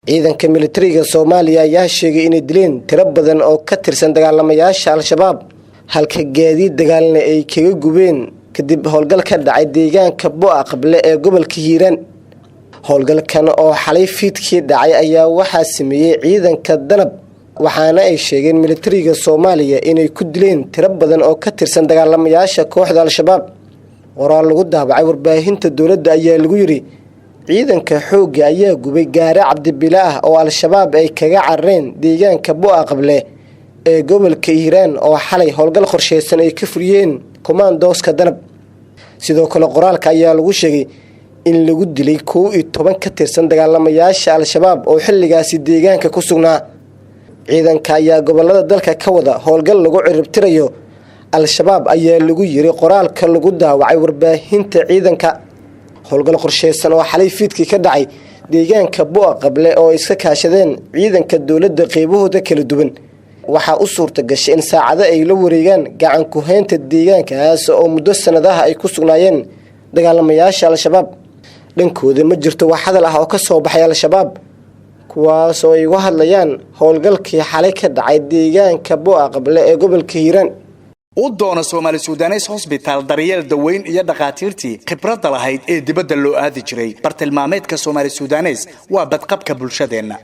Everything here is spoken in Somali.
ciidanka militariga Soomaaliya ayaa sheegay inay dileen tiro badan oo ka tirsan dagaalamayaasha Al-Shabaab halka gaadiid dagaalna ay kaga gubeen kadib howlgal ka dhacay deegaanka Bu'a Qable ee gobolka Hiiraan. howlgalkan oo xalay fiidkii dhacay ayaa waxaa sameeyay ciidanka Danab waxaana ay sheegeen militariga Soomaaliya inay ku dileen tiro badan oo ka tirsan dagaalamayaasha kooxda Al-Shabaab. warar lagu daabacay warbaahinta dawladda ayaa lagu yiri ciidanka xoogga ayaa gubay gaari Cabdibilaah oo Al-Shabaab ay kaga carreen deegaanka Bu'a Qable ee gobolka Hiiraan oo xalay howlgal qorsheysan ay ka furiyeen commandoska Danab. sidoo kale qoraalka ayaa lagu sheegay in lagu dilay 11 ka tirsan dagaalamayaasha Al-Shabaab oo xilligaasi deegaanka ku sugnaa. ciidanka ayaa gobolada dalka ka wada howlgal lagu ciribtirayo Al-Shabaab ayaa lagu yiri qoraalka lagu daawacay warbaahinta ciidanka. howlgal qorsheysan oo xalay fiidkii ka dhacay deegaanka Bu'a Qable oo iska kaashadeen ciidanka dawladda qaybahooda kala duwan waxa u suurta gashay in saacado ay la wareegaan gacan ku haynta deegaankaas oo muddo sanadaha ay ku sugnaayeen dagaalamayaasha Al-Shabaab. dhankooda ma jirto wax hadal ah oo ka soo baxay Al-Shabaab kuwaas oo ay uga hadlayaan howlgalkii xalay ka dhacay deegaanka Bu'a Qable ee gobolka Hiiraan. u doona Somali Sudanese Hospital daryeel daweyn iyo dhaqaatiirtii khibradda lahayd ee dibadda loo aadi jiray bartilmaameedka Somali Sudanese waa badqabka bulshadeena.